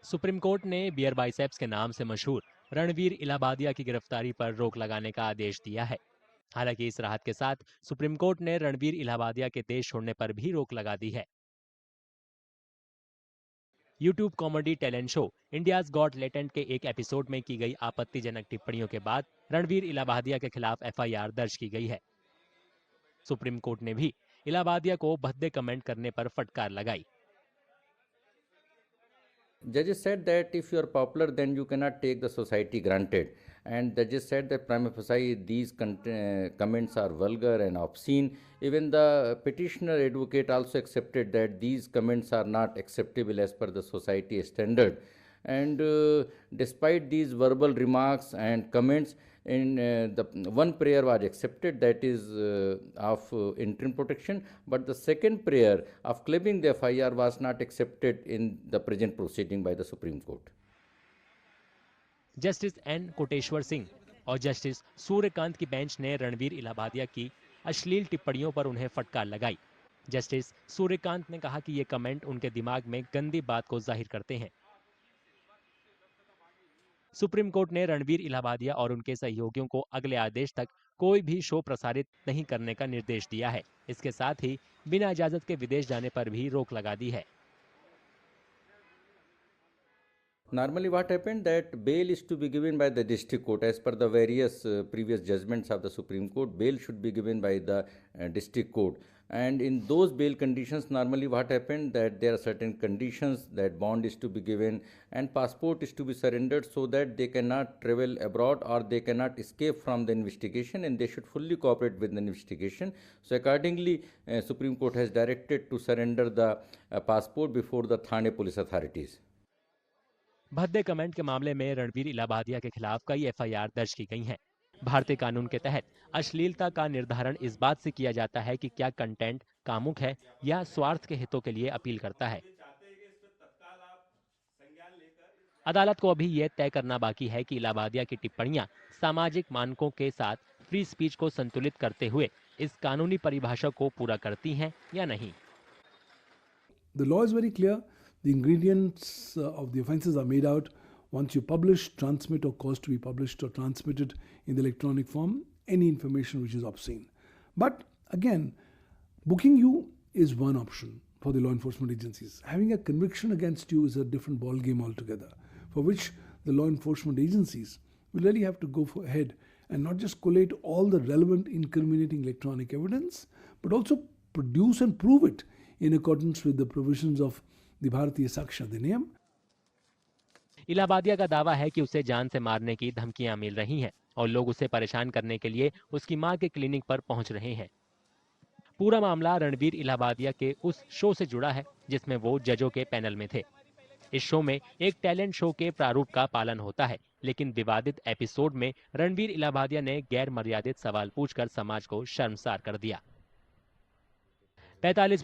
Supreme court ने beer biceps के नाम से मशहूर रणवीर इलाहाबादिया की गिरफ्तारी पर रोक लगाने का आदेश दिया है। हालांकि इस राहत के साथ सुप्रीम कोर्ट ने रणवीर इलाहाबादिया के देश छोड़ने पर भी रोक लगा दी है। YouTube comedy talent show India's got latent के एक एपिसोड में की गई आपत्तिजनक टिप्पणियों के बाद रणवीर इलाहाबादिया के खिलाफ एफआईआर दर्ज की गई है। सुप्रीम कोर्ट ने भी इलाहाबादिया को भद्दे कमेंट करने पर फटकार लगाई। Judges said that if you are popular, then you cannot take the society granted. And judges said that prima facie these comments are vulgar and obscene. Even the petitioner advocate also accepted that these comments are not acceptable as per the society standard. And despite these verbal remarks and comments, in the one prayer was accepted, that is of interim protection, but the second prayer of claiming the FIR was not accepted in the present proceeding by the Supreme Court. Justice N Kotiswar Singh और justice Suryakant की bench ने रणवीर इलाहाबादिया की अश्लील टिप्पणियों पर उन्हें फटकार लगाई। जस्टिस सूर्यकांत ने कहा कि ये कमेंट उनके दिमाग में गंदी बात को जाहिर करते हैं। सुप्रीम कोर्ट ने रणवीर इलाहाबादिया और उनके सहयोगियों को अगले आदेश तक कोई भी शो प्रसारित नहीं करने का निर्देश दिया है। इसके साथ ही बिना इजाजत के विदेश जाने पर भी रोक लगा दी है। Normally what happened that bail is to be given by the district court as per the various previous judgments of the Supreme Court. Bail should be given by the district court, and in those bail conditions normally what happened that there are certain conditions that bond is to be given and passport is to be surrendered so that they cannot travel abroad or they cannot escape from the investigation, and they should fully cooperate with the investigation. So accordingly Supreme Court has directed to surrender the passport before the Thane police authorities. भद्दे comment के मामले में रणवीर इलाहाबादिया के खिलाफ कई FIR दर्ज की गई हैं। भारतीय कानून के तहत अश्लीलता का निर्धारण इस बात से किया जाता है कि क्या कंटेंट कामुक है या स्वार्थ के हितों के लिए अपील करता है। अदालत को अभी यह तय करना बाकी है कि इलाहाबादिया की टिप्पणियां सामाजिक मानकों के साथ फ्री स्पीच को संतुलित करते हुए इस कानूनी परिभाषा को पूरा करती हैं या नहीं। The law is very clear. The ingredients of the offences are made out once you publish, transmit or cause to be published or transmitted in the electronic form any information which is obscene. But again, booking you is one option for the law enforcement agencies. Having a conviction against you is a different ball game altogether, for which the law enforcement agencies will really have to go ahead and not just collate all the relevant incriminating electronic evidence, but also produce and prove it in accordance with the provisions of the Bharatiya Sakshi Adhiniyam. Allahbadia का दावा है कि उसे जान से मारने की धमकियां मिल रही हैं और लोग उसे परेशान करने के लिए उसकी मां के क्लिनिक पर पहुंच रहे हैं। पूरा मामला रणवीर इलाहाबादिया के उस शो से जुड़ा है जिसमें वो जजों के पैनल में थे। इस शो में एक टैलेंट शो के प्रारूप का पालन होता है, लेकिन विवादित एपिसोड में रणवीर इलाहाबादिया ने गैर मर्यादित सवाल पूछकर समाज को शर्मसार कर दिया। 45